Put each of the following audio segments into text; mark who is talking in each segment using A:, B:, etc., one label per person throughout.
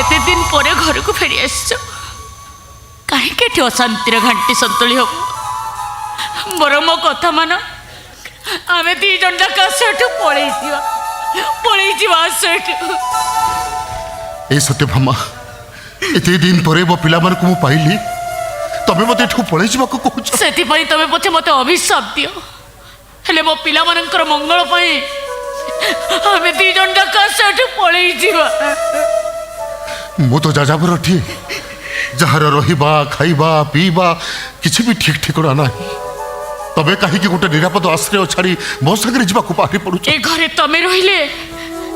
A: एते दिन पर घर को फेरी आस कहीं अशांतिर घंटी संतुली हम बर मो कथा मान आम दी जन जाक पलि
B: सत्यभामा एत दिन पर मो पिला को पाइली तमें मत पलि कहूँ
A: से तुम पचे मत अभिशाप दियो हेले मो पिला मानकर मंगल आम दी जन जाक पलि
B: मु तो जाजाबर ठी जार रहिबा खाइबा पीबा किसी भी ठीक ठिकना ना तबे कहीं गोटे निरापद आश्रय छाड़ी मो सागर जावाक बाहरी पड़ू
A: ए घरे तमे रहिले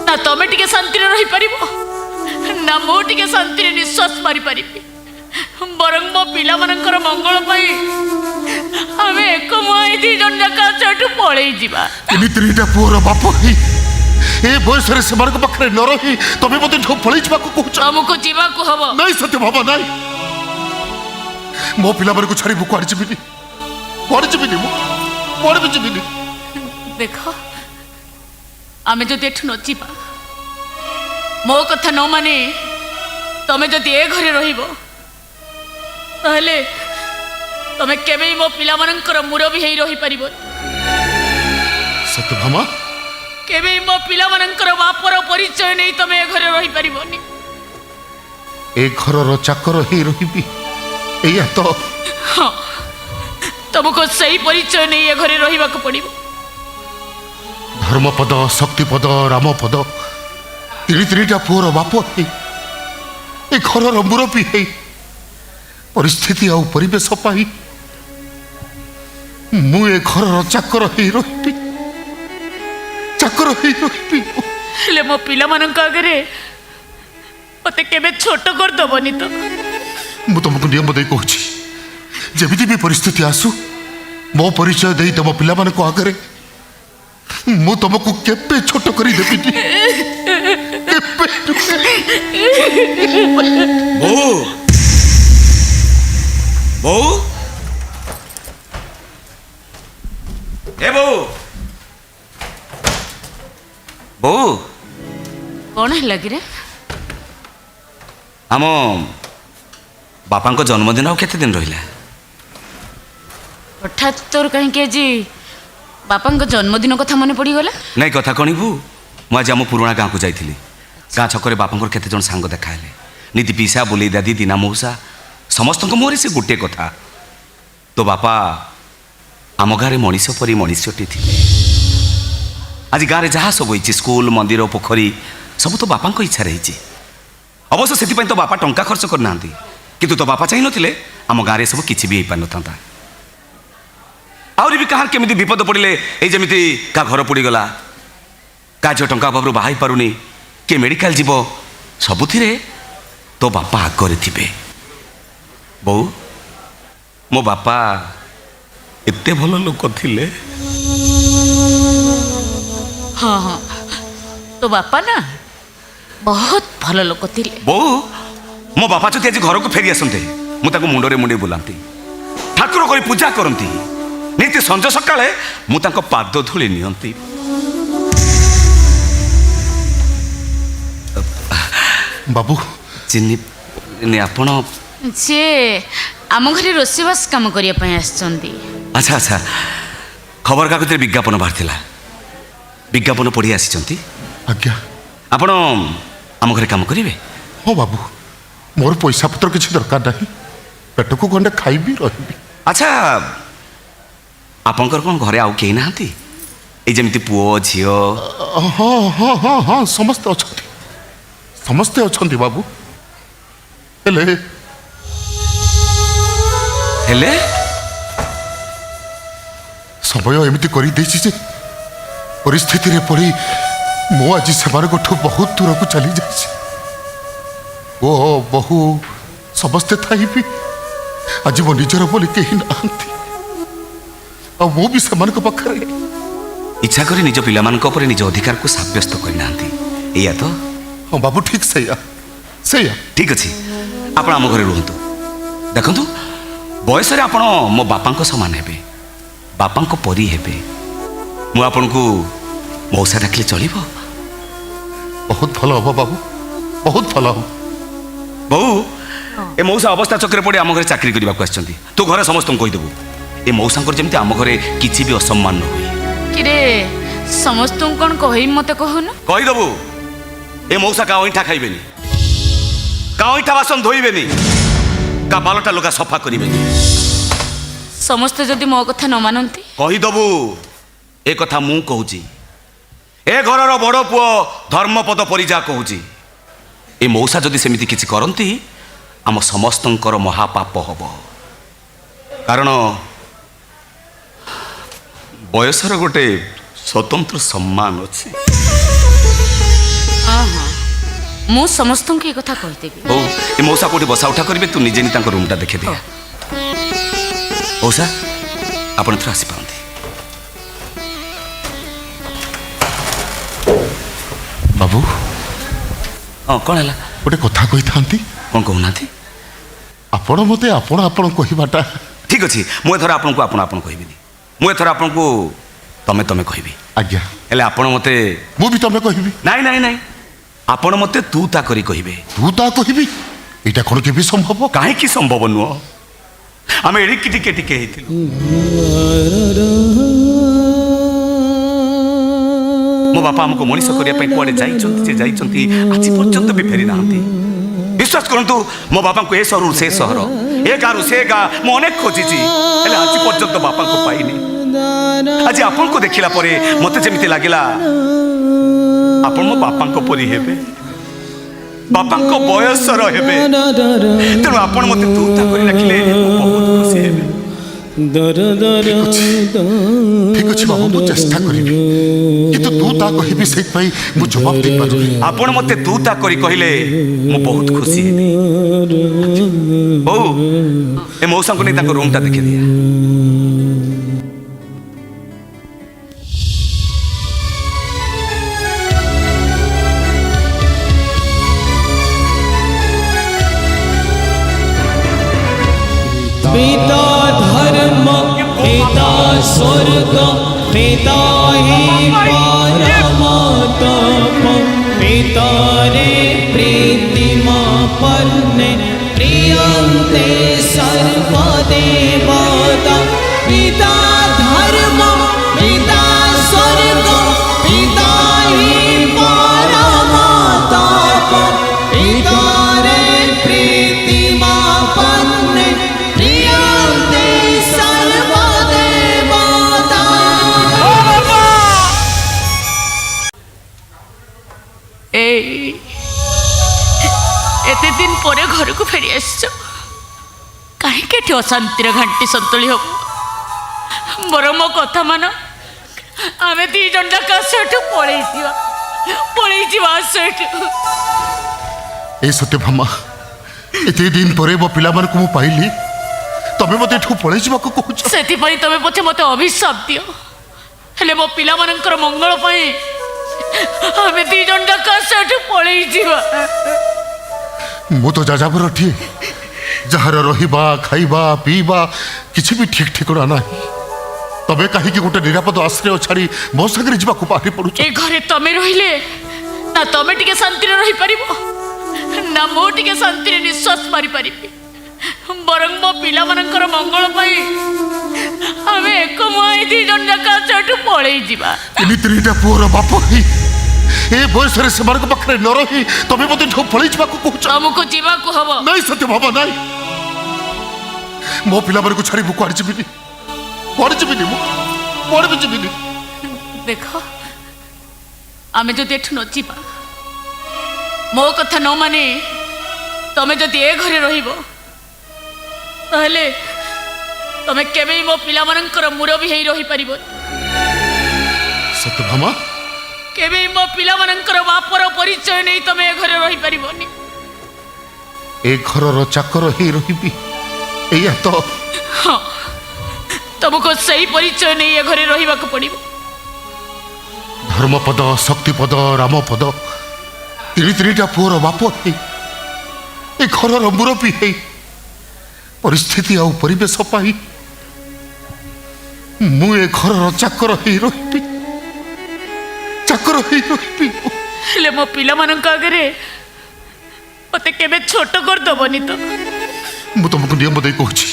A: ना तमे टिके शांति रही परिबो ना मो टिके शांति निश्वास मारी परिबी बरং मो पिला मानकर मंगल पई आमे एक मोई दी जन जाका चटु पळेई जीवा
B: इनी त्रिटा पुअर बाप ही ए बयस रे सेमान को पाखरे न रही तमे मते ठो पळेई जीवा को कहू
A: हमको जीवा को हबो
B: नहीं सत्य बाबा नहीं मो पिला को छाड़ी बुक आड़ी जीबिनी
A: देखो आमे जो एठु न जीवा मो कथा न माने तमे जदि ए घरे रहिबो ताहले तमे केबे मो पिला मानकर मुरबी हेई रही परिबो
B: सत्यभामा
A: केबे मो पिला मानकर बापर परिचय नै तमे ए घरे रही परिबोनी
B: ए घर रो चाकर हेई रहिबी एया तो
A: हां तुमको सही परिचय नहीं ये घरे रहिबा को पड़िबो
B: धर्मपद शक्तिपद रामपद त्रिटा पुअर बाप हे ए घर मुरबी हे परिस्थिति आ परिवेश पाई मु ए घर चाकर हे रही
A: ले मो पिला मानक आगे मते केबे छोट कर दबनी तो
B: मु तुमको नियम दे कहूँ जमी भी परिस्थिति आसू मो परिचय दे तुम पिला को आगे मु तुमको केबे छोट करी देबी
C: बो ए बो बो
A: कौन है लगी रे
C: आम बापा जन्मदिन आउ केते दिन रहिला
A: हठात तोर कहीं आज बापा जन्मदिन कथा मन पड़गला
C: नहीं कथा कणबू मुझे आम पुराणा गाँव को जाइली गाँ छक बापा केते जन सांग देखाले नीति पीसा बुले दादी दीना मौसा समस्त मुहरे से गोटे कथा तो बापा आम गाँव मनीष परी मनीषटी थे आज गाँव में जहाँ सब होती स्कूल मंदिर पोखरी सब तो बापा इच्छा रही अवश्य से तो बापा टंका खर्च करना किंतु तो बापा चाह नथिले आम गाँव में सब किसी भी हो पार था आहरी भी कहार केमी विपद पड़े ये जमी क्या घर पोड़गला क्या झील टंका अभाव बाहर पारुनी किए मेडिकल जीव सबुथिरे तो बापा आगे थे बो मो बापा एते भल लोक थिले
A: हाँ हाँ तो बापा ना बहुत भल लोक थिले
C: बो मो बापा जो आज घर को फेरी आसते मुझे मुंडे मुंडे बुलाती ठाकुर कर पूजा करती नीति संज सकाळे मुझे पाद धूली नियंती
B: बाबू
C: चिन्नी आपण
A: सी आम घरे रोषेबास कम करने
C: अच्छा अच्छा खबर कागज विज्ञापन बाहर विज्ञापन पढ़ी आसी
B: आज्ञा
C: आपण आम घरे काम करेंगे
B: हाँ बाबू मोर पैसा पत्र किसी दरकार नहीं पेट को गंडे खाइबी रही
C: अच्छा आपंकर कौन घरे आउ कहीं ना जमी पुओ झी
B: हाँ हाँ हाँ हाँ समस्ते अच्छा बाबू हेले
C: हेले
B: समय एमती कर परिस्थिति रे पड़ी मु आज से बहुत दूर को चली जाए ओ बहु समस्ते थी भी आज मो निजर बोली कहीं ना मु भी से पाखे
C: इच्छा करी निज पिला निज अधिकार को सब्यस्त करना तो
B: हाँ बाबू ठीक सैया
C: ठीक अच्छे आप आम घर रुहतु देखु बयस आपण मो बापा सामान हे बापा परी हे मुझे को मौसा डाकिले चलो
B: बहुत भल हम बाबू, बहुत भल हम।
C: बहु ए मौसा अवस्था चक्र पड़े आम घर चाकरी करने को आसछंती तू घर समस्त कहीदेबू ए मौसांकर जमी आम घरे किसी भी असम्मान न हुए
A: किरे समस्त कौन कही मत कहून
C: कहीदेबू ए मौसा का अईठा खाइबेनी का अईठा बासन धोइबेनी का बालटा लुगा सफा करिबेनी
A: समस्ते जदि मो कथा न मानती
C: कहीदेबू ए कथा मु कहूची ए घरर बड़ पुओ धर्मपद परिजा कहूची ए मौसा जदि सेमिति किछि करंती आम समस्तंकर महापाप हब कारण बयसर गोटे स्वतंत्र सम्मान अच्छी
A: मु समस्त को कथा कहीदेवी
C: हो ए मौसा कोठी बसा उठा करिवे तू निजे नी रूमटा देखे दे मौसा आपण थोड़ा आसी पारती
B: बाबू
C: हाँ कौन है
B: गोटे कथा कही था
C: कौन कहूना
B: आपण मते आपण आपण कहबाटा
C: ठीक अच्छे मुझे आपन को आपण आपण कहबी मुझे आपन को तमे तमे कहबी
B: आज्ञा
C: हेले आपण मते
B: मु भी तमे कहबी
C: नाई नाई नाई आपण मते तू ता करी कहबे
B: तू ता कहबी एटा कोन के भी संभव
C: काहे की संभव नुह आम एड़िकी टिके टिके हेतिलु मो बापा हमको मनीष करने कुआडे जाइछंती आज पर्यंत भी फेरी नांती विश्वास करंतु मो बापा को ए सहरु से सहर ए गारु से गा मो अनेक खोजिची हेले आज पर्यंत बापा को पाइनी आज आपन को देखिला परे मते जेमिति लागिला आपन मो बापा को परी हेबे बापा को बयसर हेबे तेणु आपन मते तू ता करी रखिले बहुत खुशी हेबे
B: ठीक अच्छे बाबू मु चेष्टा करिबी किंतु तू ता कहबी से पई मु जवाब दे पारबी
C: आपण मते तू ता करी कहिले मु बहुत खुशी हेबी ओ ए मौसा को नहीं ताको रूमटा देखि दिया
D: पिता धर्म पिता स्वर्ग पिता ही परमात्म पिता रे प्रीतिमा परने प्रियंते सर्वदेवता पिता धर्म पिता स्वर्ग पिता ही परमात्म पिता रे प्रीतिमा परने प्रियंते सर्वदेवता
A: एते दिन पर घर को फेरी आस कहीं अशांतिर घंटी संतुली हम बर मो कथा मान आम दी जन जाक पलैठ
B: ए सत्य भामा एते दिन परे मो पिला मन को मु पाइली तमे मते ठु पळै जिबा को कहूछ
A: से तमें पछे मत अभिशाप दियो हेले मो पिला मानकर मंगल पाई आम दी जन जाक पलैठ
B: मु तो जाजाबर ठिए जहार रहिबा खाइबा पीबा किछि भी ठीक ठिकଣା नाही तबे काहे कि गोटे निरापद आश्रय छाड़ी मो संगे जिबा को बाहरी पड़ुछ
A: ए घरे तमे रहिले ना तमे टिके शांति रही परिबो ना मो टिके शांति निश्वास मारी परिबी बरं मो पिला मानकर मंगल पाई आमे एक माई दी जन जाका चटु पळै जिबा
B: इनी त्रिटा पुअर बाप ही ए बयस रे सेमार को पाखरे न रही तबे मते ठो पळै जिबा को कहूछ
A: हमको जीवा को हबो
B: नहीं सत्य बाबा नहीं मो पिला को छाड़ी बुक आड़ी जिबिनी मो भी जिबिनी
A: देखो आमे जदि एठु न जीवा मो कथा न माने तमे जदि ए घरे रहिबो ताहले तमे केबे मो पिला मानकर मुरबी हेई रही परिबो
B: सत्य भामा
A: केबे मो पिला मानकर बापर परिचय नहीं तमे ए घरे रही परिबोनी
B: ए घरर चाकर ही रहिबी एया तो
A: हाँ तुमको सही परिचय नहीं ए घरे रहिबा को पड़िबो
B: धर्मपद शक्तिपद रामपद तीनिटा पुअर बाप हे ए घरर मुरबी हे परिस्थिति आ परिवेश पाई मु ए घरर चाकर ही रहिबी
A: ହେଲେ ମୋ ପିଲାମାନଙ୍କ ଆଗରେ ମତେ କେବେ ଛୋଟ କରିଦବନି ତ?
B: ମୁଁ ତମକୁ ନିୟମ ଦେଇ କହୁଛି,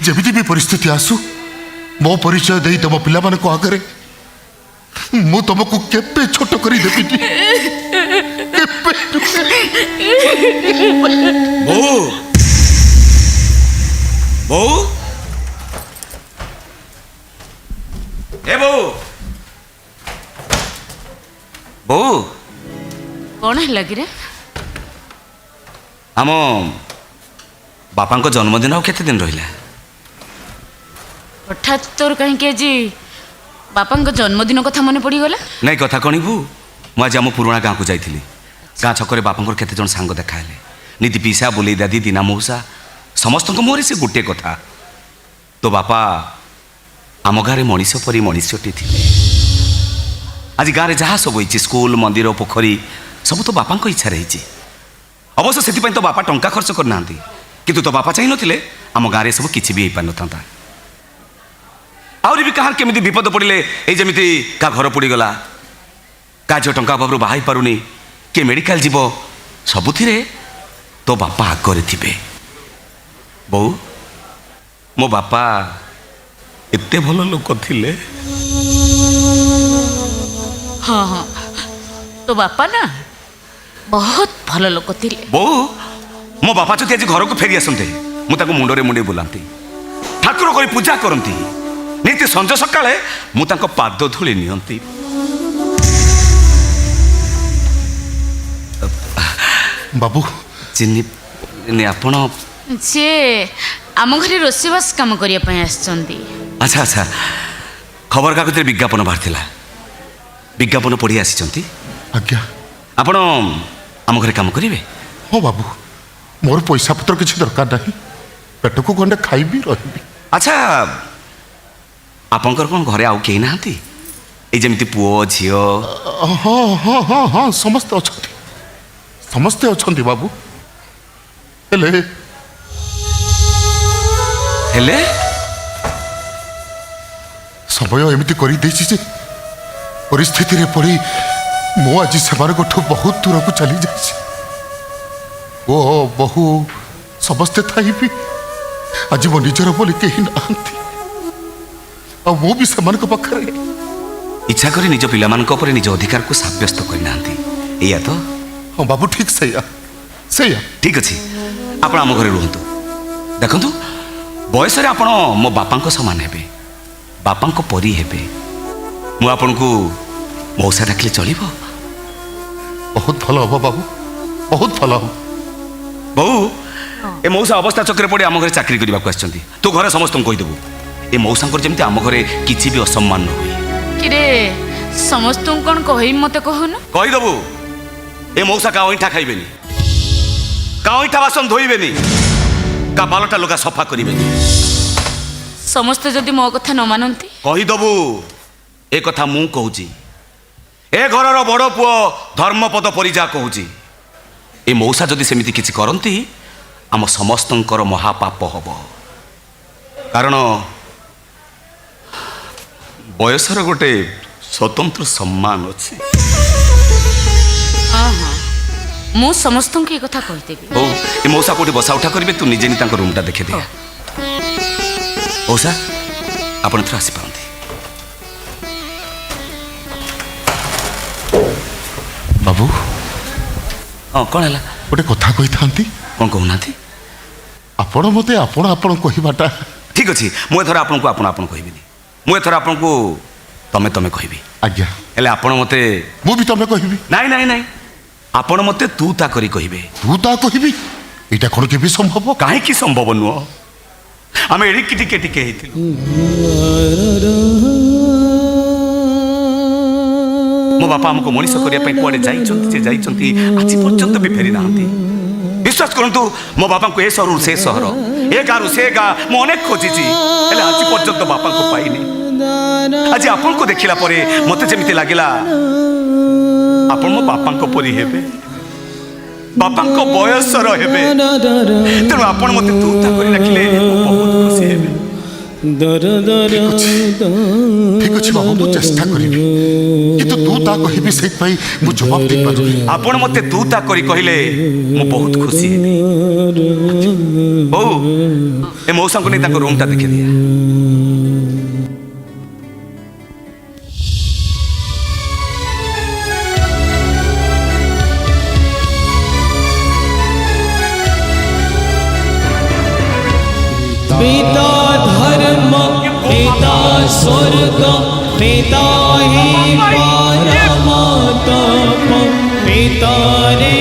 B: ଯେମିତି ବି ପରିସ୍ଥିତି ଆସୁ ମୋ ପରିଚୟ ଦେଇ ତମ ପିଲାମାନଙ୍କ ଆଗରେ ମୁଁ ତମକୁ କେବେ ଛୋଟ କରି ଦେବିନି।
C: ବୋଉ ବୋଉ ଏ ବୋଉ ବୋଉ
A: କଣ ହେଲା କିରେ?
C: ଆମ ବାପାଙ୍କ ଜନ୍ମଦିନ ଆଉ କେତେ ଦିନ ରହିଲା?
A: ହଠାତ୍ ତୋର କାହିଁକି ଆଜି ବାପାଙ୍କ ଜନ୍ମଦିନ କଥା ମନେ ପଡ଼ିଗଲା?
C: ନାଇଁ କଥା କଣିବୁ, ମୁଁ ଆଜି ଆମ ପୁରୁଣା ଗାଁକୁ ଯାଇଥିଲି। ଗାଁ ଛକରେ ବାପାଙ୍କର କେତେ ଜଣ ସାଙ୍ଗ ଦେଖା ହେଲେ। ନିଧି ପିସା, ବୁଲେଇ ଦାଦି, ଦିନା ମଉସା, ସମସ୍ତଙ୍କ ମୁହଁରେ ସେ ଗୋଟିଏ କଥା, ତୋ ବାପା ଆମ ଗାଁରେ ମଣିଷ ପରି ମଣିଷଟି ଥିଲେ। ଆଜି ଗାଁରେ ଯାହା ସବୁ ହେଇଛି, ସ୍କୁଲ, ମନ୍ଦିର, ପୋଖରୀ, ସବୁ ତୋ ବାପାଙ୍କ ଇଚ୍ଛାରେ ହେଇଛି। ଅବଶ୍ୟ ସେଥିପାଇଁ ତୋ ବାପା ଟଙ୍କା ଖର୍ଚ୍ଚ କରିନାହାନ୍ତି, କିନ୍ତୁ ତୋ ବାପା ଚାହିଁନଥିଲେ ଆମ ଗାଁରେ ସବୁ କିଛି ବି ହେଇପାରିନଥାନ୍ତା। ଆହୁରି ବି କାହାର କେମିତି ବିପଦ ପଡ଼ିଲେ, ଏଇ ଯେମିତି କାହା ଘର ପୋଡ଼ିଗଲା, କାହା ଝିଅ ଟଙ୍କା ଅଭାବରୁ ବାହା ହେଇପାରୁନି, କିଏ ମେଡ଼ିକାଲ ଯିବ, ସବୁଥିରେ ତୋ ବାପା ଆଗରେ ଥିବେ। ବୋଉ, ମୋ ବାପା ଏତେ ଭଲ ଲୋକ ଥିଲେ।
A: ହଁ ହଁ, ତୋ ବାପା ନା ବହୁତ ଭଲ ଲୋକ ଥିଲେ।
C: ବୋଉ, ମୋ ବାପା ଯଦି ଆଜି ଘରକୁ ଫେରି ଆସନ୍ତେ, ମୁଁ ତାଙ୍କୁ ମୁଣ୍ଡରେ ମୁଣ୍ଡେଇ ବୁଲାନ୍ତି, ଠାକୁର କରି ପୂଜା କରନ୍ତି, ନିତି ସଞ୍ଜ ସକାଳେ ମୁଁ ତାଙ୍କ ପାଦ ଧୂଳି ନିଅନ୍ତି।
B: ବାବୁ,
C: ଚିନି ଆପଣ?
A: ସେ ଆମ ଘରେ ରୋଷେଇବାସ କାମ କରିବା ପାଇଁ ଆସିଛନ୍ତି।
C: ଆଚ୍ଛା ଆଚ୍ଛା, ଖବରକାଗଜରେ ବିଜ୍ଞାପନ ବାହାରିଥିଲା, ବିଜ୍ଞାପନ ପଢ଼ି ଆସିଛନ୍ତି?
B: ଆଜ୍ଞା।
C: ଆପଣ ଆମ ଘରେ କାମ କରିବେ?
B: ହଁ ବାବୁ, ମୋର ପଇସା ପତ୍ର କିଛି ଦରକାର ନାହିଁ, ପେଟକୁ ଗଣ୍ଡେ ଖାଇବି ରହିବି।
C: ଆଚ୍ଛା, ଆପଣଙ୍କର କ'ଣ ଘରେ ଆଉ କେହି ନାହାନ୍ତି? ଏଇ ଯେମିତି ପୁଅ ଝିଅ?
B: ହଁ ହଁ ହଁ ହଁ, ସମସ୍ତେ ଅଛନ୍ତି, ସମସ୍ତେ ଅଛନ୍ତି ବାବୁ। ହେଲେ
C: ହେଲେ
B: ସମୟ ଏମିତି କରିଦେଇଛି ଯେ ପରିସ୍ଥିତିରେ ପଡ଼ି ମୁଁ ଆଜି ସେମାନଙ୍କଠୁ ବହୁତ ଦୂରକୁ ଚାଲି ଯାଇଛି। ଓ ବହୁ ସମସ୍ତେ ଥାଇବି ଆଜି ମୋ ନିଜର ବୋଲି କେହି ନାହାନ୍ତି, ଆଉ ମୁଁ ବି ସେମାନଙ୍କ ପାଖରେ
C: ଇଚ୍ଛା କରି ନିଜ ପିଲାମାନଙ୍କ ଉପରେ ନିଜ ଅଧିକାରକୁ ସାବ୍ୟସ୍ତ କରିନାହାନ୍ତି, ଏଇଆ ତ?
B: ହଁ ବାବୁ, ଠିକ୍ ସେଇଆ ସେଇଆ।
C: ଠିକ୍ ଅଛି, ଆପଣ ଆମ ଘରେ ରୁହନ୍ତୁ। ଦେଖନ୍ତୁ, ବୟସରେ ଆପଣ ମୋ ବାପାଙ୍କ ସମାନ ହେବେ, ବାପାଙ୍କ ପରି ହେବେ। ମୁଁ ଆପଣଙ୍କୁ ମଉସା ଡାକିଲେ ଚଳିବ?
B: ବହୁତ ଭଲ ହବ ବାବୁ, ବହୁତ ଭଲ ହବ।
C: ବୋଉ, ଏ ମଉସା ଅବସ୍ଥା ଚକ୍ରରେ ପଡ଼ି ଆମ ଘରେ ଚାକିରି କରିବାକୁ ଆସିଛନ୍ତି। ତୁ ଘରେ ସମସ୍ତଙ୍କୁ କହିଦେବୁ, ଏ ମଉସାଙ୍କର ଯେମିତି ଆମ ଘରେ କିଛି ବି ଅସମ୍ମାନ ନ ହୁଏ।
A: କିରେ, ସମସ୍ତଙ୍କୁ କ'ଣ କହିବି ମତେ କହୁନୁ?
C: କହିଦେବୁ, ଏ ମଉସା କାହା ଅଇଁଠା ଖାଇବେନି, କାହା ଅଇଁଠା ବାସନ ଧୋଇବେନି, କାହା ପାଲଟା ଲୁଗା ସଫା କରିବେନି।
A: ସମସ୍ତେ ଯଦି ମୋ କଥା ନ ମାନନ୍ତି?
C: କହିଦେବୁ, ଏ କଥା ମୁଁ କହୁଛି, ଏ ଘରର ବଡ଼ ପୁଅ ଧର୍ମପଦ ପରିଜା କହୁଛି। ଏ ମଉସା ଯଦି ସେମିତି କିଛି କରନ୍ତି, ଆମ ସମସ୍ତଙ୍କର ମହାପାପ ହବ। କାରଣ ବୟସର ଗୋଟେ ସ୍ୱତନ୍ତ୍ର ସମ୍ମାନ ଅଛି।
A: ହଁ ହଁ, ମୁଁ ସମସ୍ତଙ୍କୁ ଏ କଥା କହିଦେବି।
C: ହଉ, ଏ ମଉସା କୋଉଠି ବସା ଉଠା କରିବେ, ତୁ ନିଜେ ନି ତାଙ୍କ ରୁମ୍ଟା ଦେଖିଦିଅ। ମଉସା, ଆପଣ ଏଥର ଆସିପାରନ୍ତି।
B: ବାବୁ,
C: ହଁ, କ'ଣ ହେଲା?
B: ଗୋଟେ କଥା କହିଥାନ୍ତି।
C: କ'ଣ କହୁନାହାନ୍ତି?
B: ଆପଣ ମୋତେ ଆପଣ ଆପଣ କହିବାଟା
C: ଠିକ୍ ଅଛି, ମୁଁ ଏଥର ଆପଣଙ୍କୁ ଆପଣ ଆପଣ କହିବିନି, ମୁଁ ଏଥର ଆପଣଙ୍କୁ ତମେ ତମେ କହିବି।
B: ଆଜ୍ଞା।
C: ହେଲେ ଆପଣ ମୋତେ?
B: ମୁଁ ବି ତମେ କହିବି।
C: ନାଇଁ ନାଇଁ ନାଇଁ, ଆପଣ ମୋତେ ତୁ ତା କରି କହିବେ।
B: ତୁ ତା କହିବି? ଏଇଟା କ'ଣ କେବେ ସମ୍ଭବ?
C: କାହିଁକି ସମ୍ଭବ ନୁହଁ? ଆମେ ଏଡ଼ିକି ଟିକେ ଟିକେ ହେଇଥିଲୁ। ମୋ ବାପା ଆମକୁ ମଣିଷ କରିବା ପାଇଁ କୁଆଡ଼େ ଯାଇଛନ୍ତି ଯେ ଯାଇଛନ୍ତି, ଆଜି ପର୍ଯ୍ୟନ୍ତ ବି ଫେରି ନାହାନ୍ତି। ବିଶ୍ୱାସ କରନ୍ତୁ, ମୋ ବାପାଙ୍କୁ ଏ ସହରରୁ ସେ ସହର, ଏ ଗାଁରୁ ସେ ଗାଁ ମୁଁ ଅନେକ ଖୋଜିଛି, ହେଲେ ଆଜି ପର୍ଯ୍ୟନ୍ତ ବାପାଙ୍କୁ ପାଇନି। ଆଜି ଆପଣଙ୍କୁ ଦେଖିଲା ପରେ ମୋତେ ଯେମିତି ଲାଗିଲା ଆପଣ ମୋ ବାପାଙ୍କ ପରି ହେବେ, ବାପାଙ୍କ ବୟସର ହେବେ। ତେଣୁ ଆପଣ ମୋତେ ତୁ ତା କରି ଡାକିଲେ ମୁଁ ବହୁତ ଖୁସି ହେବି।
D: दर दर
B: ठीक अच्छे बाबू मु चेष्टा करी किंतु तू ता कहबी से मु जवाब दे पारू
C: आपण मते तू ता करी कहले मु बहुत खुशी बहू ए मौसा को नहीं ताको रूम ता देखि दिया
D: पिता धर्म पिता स्वर्ग पिता ही परम तप पिता रे